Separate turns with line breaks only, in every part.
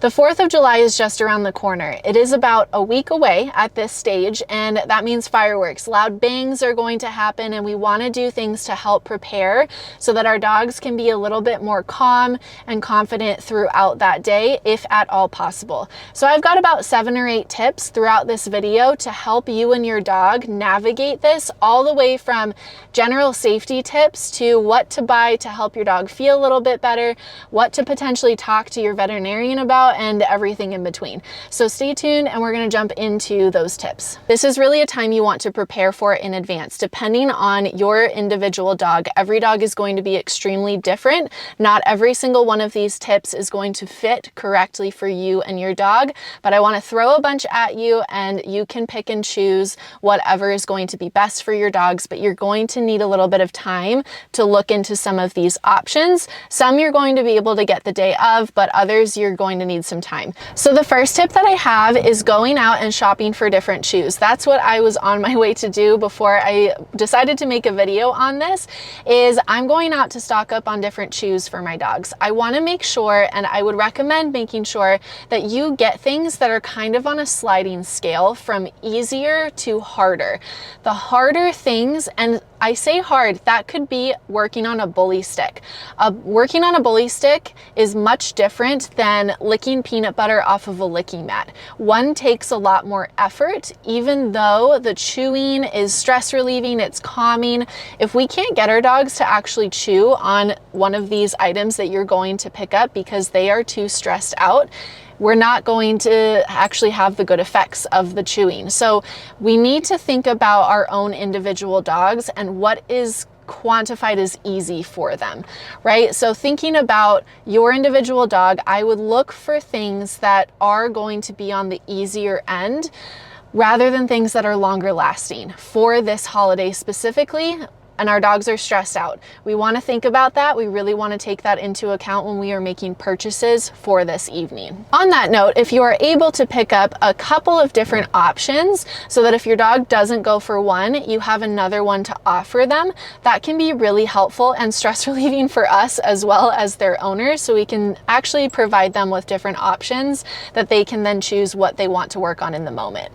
The 4th of July is just around the corner. It is about a week away at this stage, and that means fireworks. Loud bangs are going to happen, and we want to do things to help prepare so that our dogs can be a little bit more calm and confident throughout that day, if at all possible. So I've got about 7 or 8 tips throughout this video to help you and your dog navigate this, all the way from general safety tips to what to buy to help your dog feel a little bit better, what to potentially talk to your veterinarian about, and everything in between. So stay tuned and we're going to jump into those tips. This is really a time you want to prepare for in advance. Depending on your individual dog, every dog is going to be extremely different. Not every single one of these tips is going to fit correctly for you and your dog, but I want to throw a bunch at you and you can pick and choose whatever is going to be best for your dogs, but you're going to need a little bit of time to look into some of these options. Some you're going to be able to get the day of, but others you're going to need some time. So the first tip that I have is going out and shopping for different chews. That's what I was on my way to do before I decided to make a video on this. Is I'm going out to stock up on different chews for my dogs. I want to make sure, and I would recommend making sure, that you get things that are kind of on a sliding scale from easier to harder. The harder things, and I say hard, that could be working on a bully stick. Working on a bully stick is much different than licking peanut butter off of a licking mat. One takes a lot more effort, even though the chewing is stress relieving, it's calming. If we can't get our dogs to actually chew on one of these items that you're going to pick up because they are too stressed out, we're not going to actually have the good effects of the chewing. So we need to think about our own individual dogs and what is quantified as easy for them, right? So thinking about your individual dog, I would look for things that are going to be on the easier end rather than things that are longer lasting for this holiday specifically. And our dogs are stressed out. We want to think about that. We really want to take that into account when we are making purchases for this evening. On that note, if you are able to pick up a couple of different options so that if your dog doesn't go for one, you have another one to offer them, that can be really helpful and stress relieving for us as well as their owners. So we can actually provide them with different options that they can then choose what they want to work on in the moment.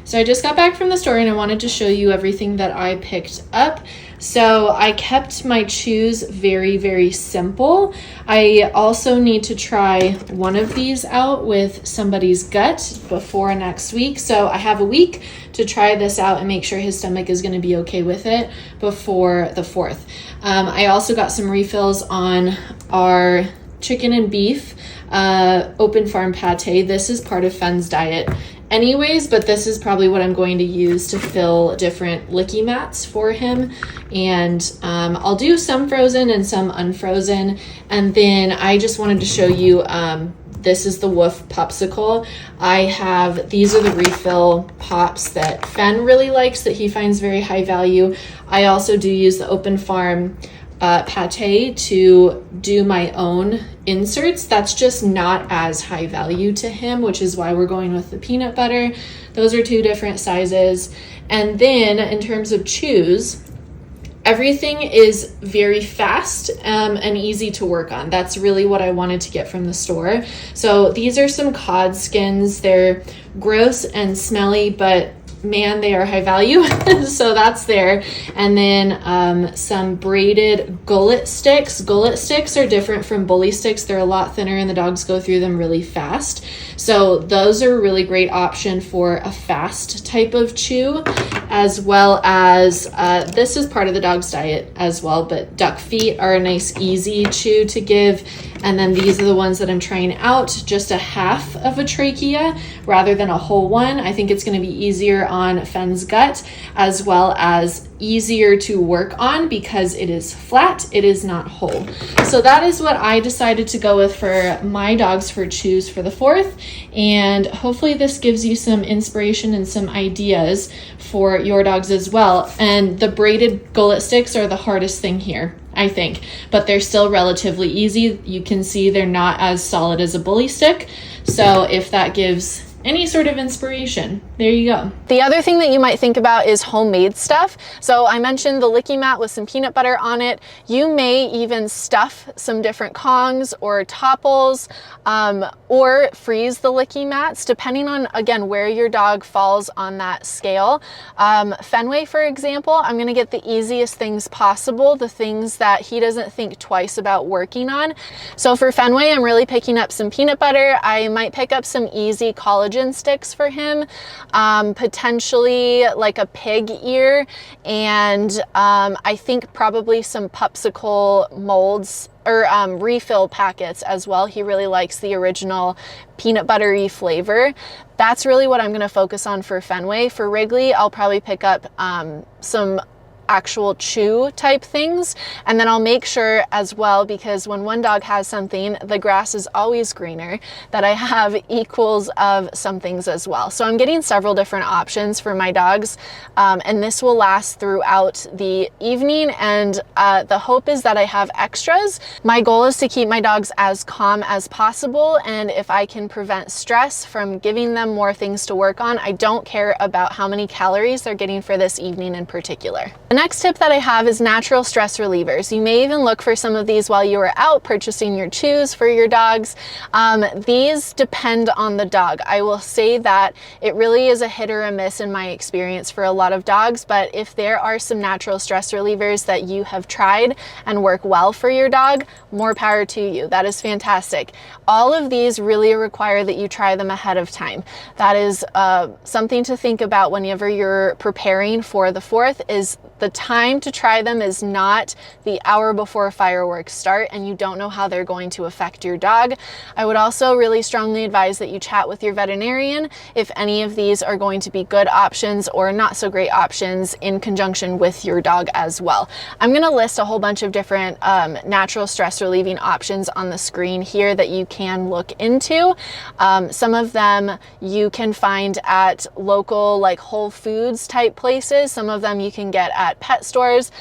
So I just got back from the store and I wanted to show you everything that I picked up. So I kept my chews very, very simple. I also need to try one of these out with somebody's gut before next week. So I have a week to try this out and make sure his stomach is going to be okay with it before the 4th. I also got some refills on our chicken and beef open farm pate. This is part of Fenn's diet anyways, but this is probably what I'm going to use to fill different licky mats for him. And I'll do some frozen and some unfrozen. And then I just wanted to show you, this is the Woof Popsicle. These are the refill pops that Fenn really likes, that he finds very high value. I also do use the Open Farm pate to do my own inserts. That's just not as high value to him, which is why we're going with the peanut butter. Those are 2 different sizes. And then in terms of chews, everything is very fast and easy to work on. That's really what I wanted to get from the store. So these are some cod skins. They're gross and smelly, but man, they are high value. So that's there. And then some braided gullet sticks. Gullet sticks are different from bully sticks. They're a lot thinner and the dogs go through them really fast. So those are a really great option for a fast type of chew, as well as this is part of the dog's diet as well, but duck feet are a nice easy chew to give. And then these are the ones that I'm trying out, just a half of a trachea rather than a whole one. I think it's going to be easier on Fenn's gut, as well as easier to work on because it is flat, it is not whole. So that is what I decided to go with for my dogs for chews for the 4th. And hopefully this gives you some inspiration and some ideas for your dogs as well. And the braided gullet sticks are the hardest thing here, I think, but they're still relatively easy. You can see they're not as solid as a bully stick. So if that gives
any sort of inspiration. There you go.
The other thing that you might think about is homemade stuff. So I mentioned the licky mat with some peanut butter on it. You may even stuff some different Kongs or topples, or freeze the licky mats, depending on, again, where your dog falls on that scale. Fenway, for example, I'm gonna get the easiest things possible, the things that he doesn't think twice about working on. So for Fenway, I'm really picking up some peanut butter. I might pick up some easy collagen sticks for him, potentially like a pig ear, and I think probably some popsicle molds or refill packets as well. He really likes the original peanut buttery flavor. That's really what I'm gonna focus on for Fenway. For Wrigley, I'll probably pick up some actual chew type things, and then I'll make sure as well, because when one dog has something, the grass is always greener, that I have equals of some things as well. So I'm getting several different options for my dogs, and this will last throughout the evening, and the hope is that I have extras. My goal is to keep my dogs as calm as possible, and if I can prevent stress from giving them more things to work on, I don't care about how many calories they're getting for this evening in particular. The next tip that I have is natural stress relievers. You may even look for some of these while you are out purchasing your chews for your dogs. These depend on the dog. I will say that it really is a hit or a miss in my experience for a lot of dogs, but if there are some natural stress relievers that you have tried and work well for your dog, more power to you. That is fantastic. All of these really require that you try them ahead of time. That is something to think about whenever you're preparing for the 4th, is the time to try them is not the hour before fireworks start and you don't know how they're going to affect your dog. I would also really strongly advise that you chat with your veterinarian if any of these are going to be good options or not so great options in conjunction with your dog as well. I'm going to list a whole bunch of different natural stress relieving options on the screen here that you can look into. Some of them you can find at local like Whole Foods type places. Some of them you can get at pet stores.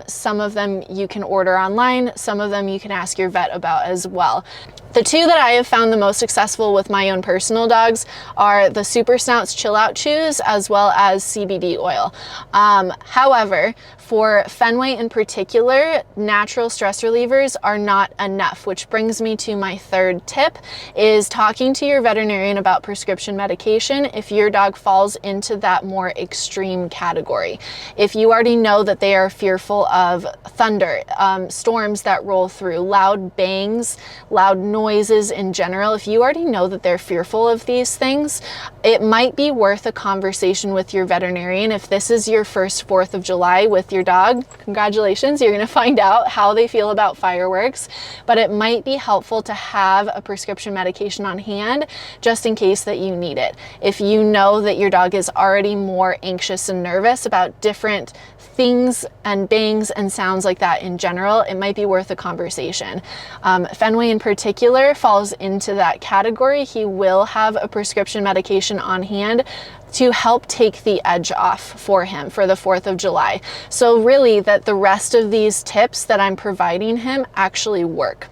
Some of them you can order online. Some of them you can ask your vet about as well. The two that I have found the most successful with my own personal dogs are the Super Snouts Chill Out Chews as well as CBD oil. However, for Fenway in particular, natural stress relievers are not enough, which brings me to my third tip, is talking to your veterinarian about prescription medication if your dog falls into that more extreme category. If you already know that they are fearful of thunder, storms that roll through, loud bangs, loud noises in general, if you already know that they're fearful of these things, it might be worth a conversation with your veterinarian. If this is your first 4th of July with your dog, congratulations, you're going to find out how they feel about fireworks, but it might be helpful to have a prescription medication on hand just in case that you need it. If you know that your dog is already more anxious and nervous about different things and bangs and sounds like that in general, it might be worth a conversation. Fenway in particular falls into that category. He will have a prescription medication on hand to help take the edge off for him for the 4th of July. So really that the rest of these tips that I'm providing him actually work.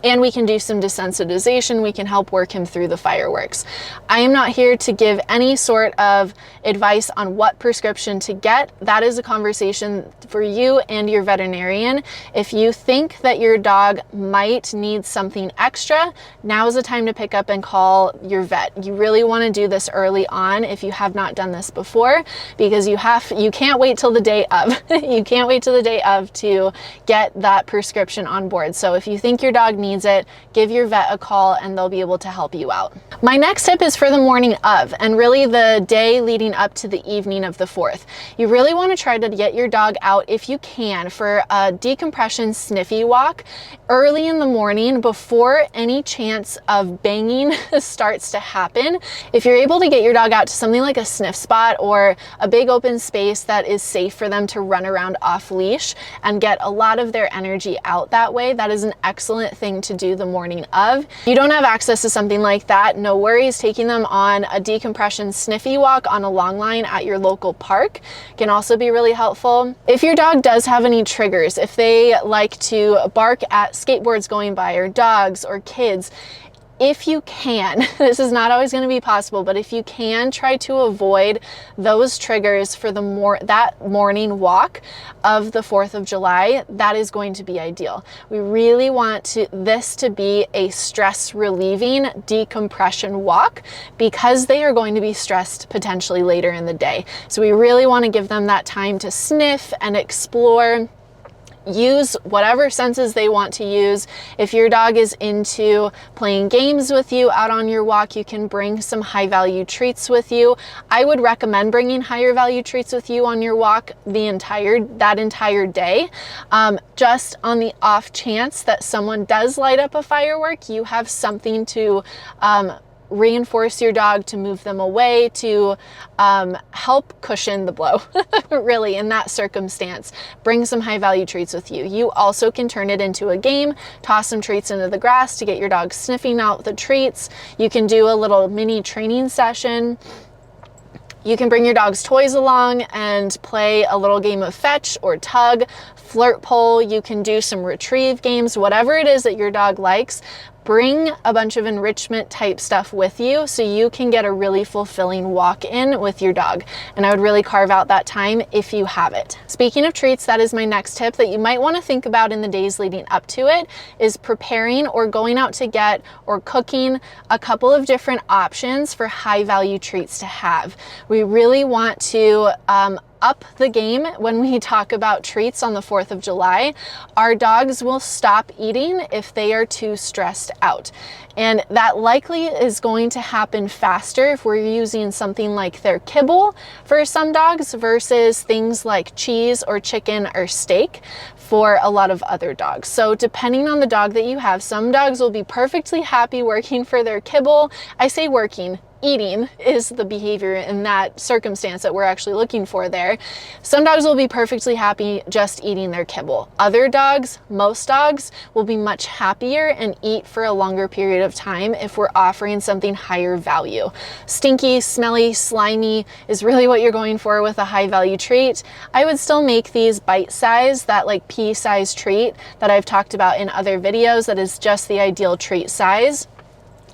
And we can do some desensitization. We can help work him through the fireworks. I am not here to give any sort of advice on what prescription to get. That is a conversation for you and your veterinarian. If you think that your dog might need something extra, now is the time to pick up and call your vet. You really want to do this early on if you have not done this before, because you can't wait till the day of. You can't wait till the day of to get that prescription on board. So if you think your dog needs it, give your vet a call and they'll be able to help you out. My next tip is for the morning of, and really the day leading up to the evening of the 4th. You really want to try to get your dog out if you can for a decompression sniffy walk early in the morning before any chance of banging starts to happen. If you're able to get your dog out to something like a sniff spot or a big open space that is safe for them to run around off leash and get a lot of their energy out that way, that is an excellent thing to do the morning of. If you don't have access to something like that, no worries. Taking them on a decompression sniffy walk on a long line at your local park can also be really helpful. If your dog does have any triggers, if they like to bark at skateboards going by or dogs or kids, if you can, this is not always going to be possible, but if you can, try to avoid those triggers for that morning walk of the 4th of July, that is going to be ideal. We really want this to be a stress relieving decompression walk because they are going to be stressed potentially later in the day. So we really want to give them that time to sniff and explore. Use whatever senses they want to use. If your dog is into playing games with you out on your walk, you can bring some high value treats with you. I would recommend bringing higher value treats with you on your walk that entire day. Just on the off chance that someone does light up a firework, you have something to reinforce your dog, to move them away, to help cushion the blow, really, in that circumstance. Bring some high value treats with you. You also can turn it into a game, toss some treats into the grass to get your dog sniffing out the treats. You can do a little mini training session. You can bring your dog's toys along and play a little game of fetch or tug, flirt pole. You can do some retrieve games, whatever it is that your dog likes. Bring a bunch of enrichment type stuff with you so you can get a really fulfilling walk in with your dog. And I would really carve out that time if you have it. Speaking of treats, that is my next tip that you might want to think about in the days leading up to it, is preparing or going out to get or cooking a couple of different options for high value treats to have. We really want to up the game when we talk about treats on the 4th of July. Our dogs will stop eating if they are too stressed out. And that likely is going to happen faster if we're using something like their kibble for some dogs versus things like cheese or chicken or steak for a lot of other dogs. So depending on the dog that you have, some dogs will be perfectly happy working for their kibble. I say working, eating is the behavior in that circumstance that we're actually looking for there. Some dogs will be perfectly happy just eating their kibble. Other dogs, most dogs, will be much happier and eat for a longer period of time if we're offering something higher value. Stinky, smelly, slimy is really what you're going for with a high value treat. I would still make these bite size, that like pea-sized treat that I've talked about in other videos. That is just the ideal treat size.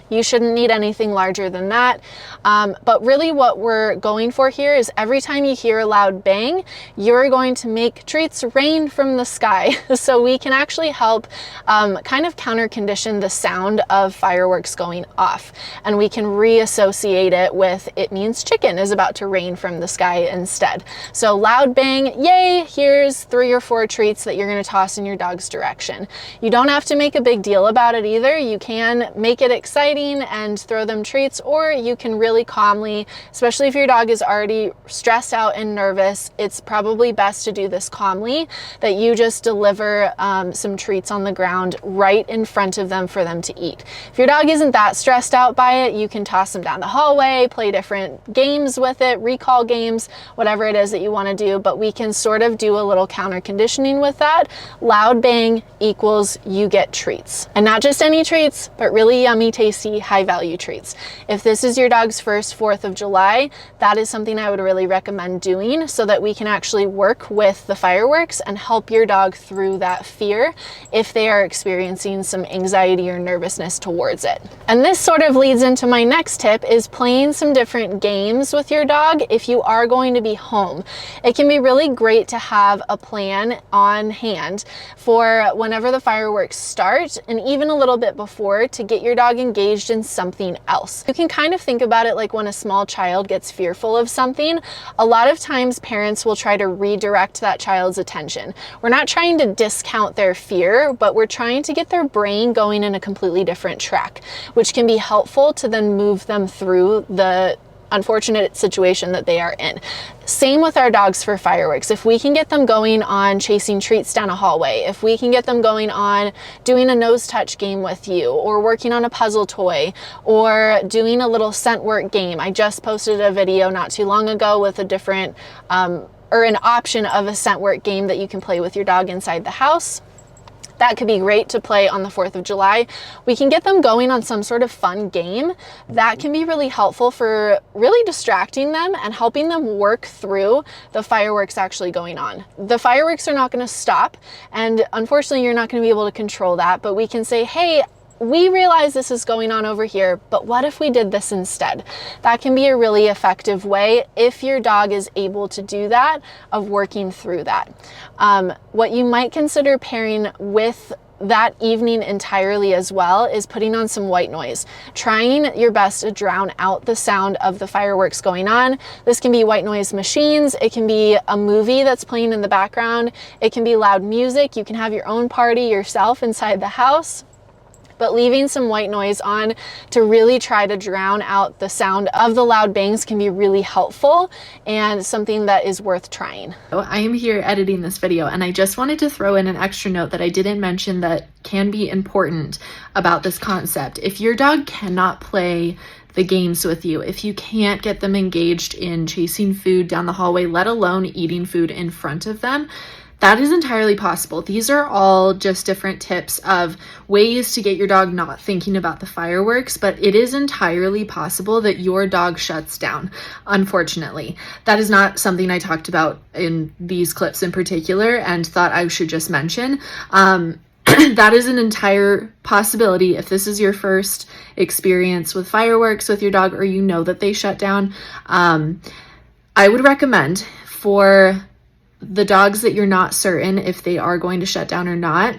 You shouldn't need anything larger than that. But really what we're going for here is every time you hear a loud bang, you're going to make treats rain from the sky. So we can actually help kind of counter condition the sound of fireworks going off. And we can reassociate it with it means chicken is about to rain from the sky instead. So loud bang, yay, here's 3 or 4 treats that you're gonna toss in your dog's direction. You don't have to make a big deal about it either. You can make it exciting and throw them treats, or you can really calmly, especially if your dog is already stressed out and nervous, it's probably best to do this calmly, that you just deliver some treats on the ground right in front of them for them to eat. If your dog isn't that stressed out by it, you can toss them down the hallway, play different games with it, recall games, whatever it is that you want to do, but we can sort of do a little counter conditioning with that. Loud bang equals you get treats, and not just any treats, but really yummy, tasty, high value treats. If this is your dog's first 4th of July, that is something I would really recommend doing so that we can actually work with the fireworks and help your dog through that fear if they are experiencing some anxiety or nervousness towards it. And this sort of leads into my next tip, is playing some different games with your dog if you are going to be home. It can be really great to have a plan on hand for whenever the fireworks start, and even a little bit before, to get your dog engaged in something else. You can kind of think about it like when a small child gets fearful of something. A lot of times parents will try to redirect that child's attention. We're not trying to discount their fear, but we're trying to get their brain going in a completely different track, which can be helpful to then move them through the unfortunate situation that they are in. Same with our dogs for fireworks. If we can get them going on chasing treats down a hallway, if we can get them going on doing a nose touch game with you, or working on a puzzle toy, or doing a little scent work game. I just posted a video not too long ago with a different or an option of a scent work game that you can play with your dog inside the house. That could be great to play on the 4th of July. We can get them going on some sort of fun game. That can be really helpful for really distracting them and helping them work through the fireworks actually going on. The fireworks are not going to stop, and unfortunately you're not going to be able to control that, but we can say, hey, we realize this is going on over here, but what if we did this instead? That can be a really effective way if your dog is able to do that, of working through that. What you might consider pairing with that evening entirely as well is putting on some white noise, trying your best to drown out the sound of the fireworks going on. This can be white noise machines, it can be a movie that's playing in the background, it can be loud music, you can have your own party yourself inside the house. But leaving some white noise on to really try to drown out the sound of the loud bangs can be really helpful and something that is worth trying.
I am here editing this video, and I just wanted to throw in an extra note that I didn't mention that can be important about this concept. If your dog cannot play the games with you, if you can't get them engaged in chasing food down the hallway, let alone eating food in front of them, that is entirely possible. These are all just different tips of ways to get your dog not thinking about the fireworks, but it is entirely possible that your dog shuts down, unfortunately. That is not something I talked about in these clips in particular and thought I should just mention. That is an entire possibility if this is your first experience with fireworks with your dog, or you know that they shut down. I would recommend, for the dogs that you're not certain if they are going to shut down or not,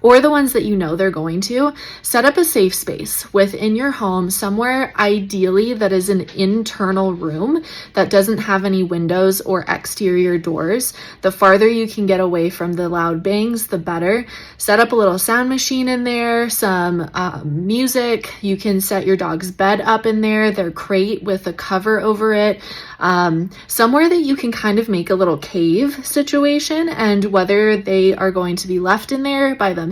or the ones that you know they're going to, set up a safe space within your home, somewhere ideally that is an internal room that doesn't have any windows or exterior doors. The farther you can get away from the loud bangs, the better. Set up a little sound machine in there, some music. You can set your dog's bed up in there, their crate with a cover over it. Somewhere that you can kind of make a little cave situation, and whether they are going to be left in there by themselves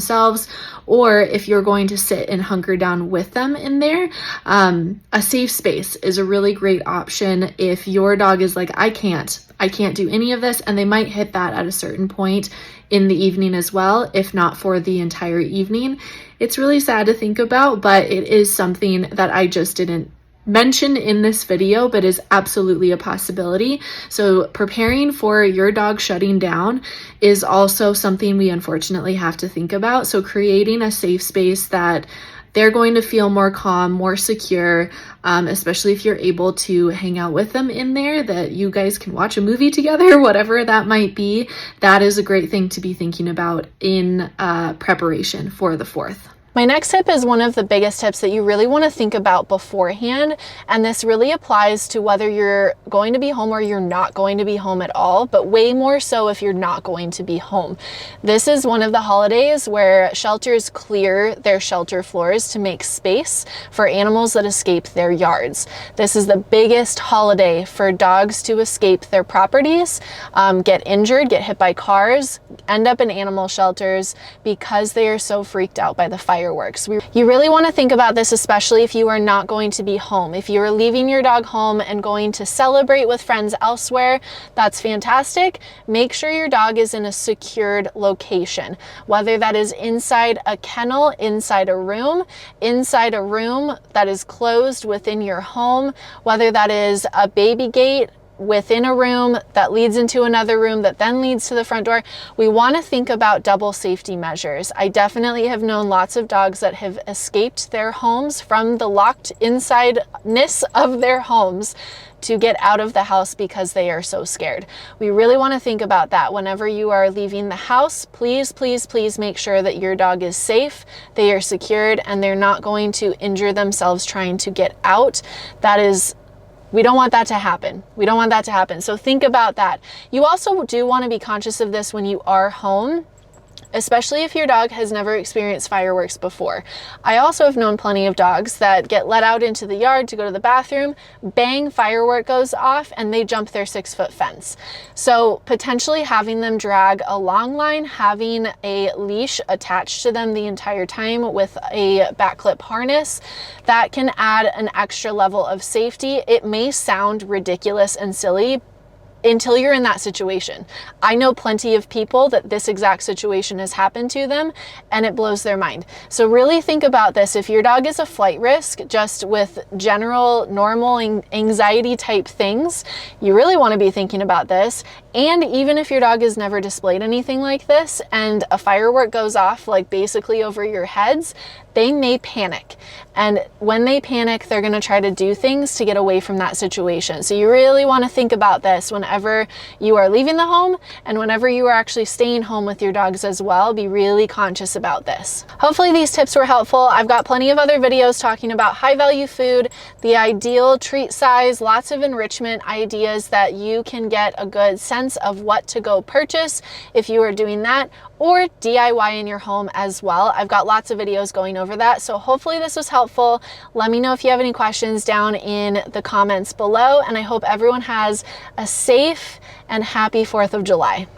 or if you're going to sit and hunker down with them in there, a safe space is a really great option if your dog is like, I can't do any of this, and they might hit that at a certain point in the evening as well, if not for the entire evening. It's really sad to think about, but it is something that I just didn't mention in this video, but is absolutely a possibility. So preparing for your dog shutting down is also something we unfortunately have to think about. So creating a safe space that they're going to feel more calm, more secure, especially if you're able to hang out with them in there, that you guys can watch a movie together, whatever that might be. That is a great thing to be thinking about in preparation for the 4th.
My next tip is one of the biggest tips that you really want to think about beforehand, and this really applies to whether you're going to be home or you're not going to be home at all, but way more so if you're not going to be home. This is one of the holidays where shelters clear their shelter floors to make space for animals that escape their yards. This is the biggest holiday for dogs to escape their properties, get injured, get hit by cars, end up in animal shelters because they are so freaked out by the fireworks. You really want to think about this, especially if you are not going to be home. If you are leaving your dog home and going to celebrate with friends elsewhere, that's fantastic. Make sure your dog is in a secured location, whether that is inside a kennel, inside a room that is closed within your home, whether that is a baby gate within a room that leads into another room that then leads to the front door. We want to think about double safety measures. I definitely have known lots of dogs that have escaped their homes from the locked insideness of their homes to get out of the house because they are so scared. We really want to think about that. Whenever you are leaving the house, please, please, please make sure that your dog is safe, they are secured, and they're not going to injure themselves trying to get out. We don't want that to happen. We don't want that to happen. So think about that. You also do want to be conscious of this when you are home, especially if your dog has never experienced fireworks before. I also have known plenty of dogs that get let out into the yard to go to the bathroom, bang, firework goes off, and they jump their 6-foot fence. So potentially having them drag a long line, having a leash attached to them the entire time with a back clip harness, that can add an extra level of safety. It may sound ridiculous and silly until you're in that situation. I know plenty of people that this exact situation has happened to them and it blows their mind. So really think about this. If your dog is a flight risk, just with general normal anxiety type things, you really want to be thinking about this. And even if your dog has never displayed anything like this and a firework goes off like basically over your heads, they may panic. And when they panic, they're going to try to do things to get away from that situation. So you really want to think about this whenever you are leaving the home and whenever you are actually staying home with your dogs as well. Be really conscious about this. Hopefully these tips were helpful. I've got plenty of other videos talking about high value food, the ideal treat size, lots of enrichment ideas that you can get a good sense of what to go purchase if you are doing that, or DIY in your home as well. I've got lots of videos going over that. So hopefully this was helpful. Let me know if you have any questions down in the comments below, and I hope everyone has a safe and happy 4th of July.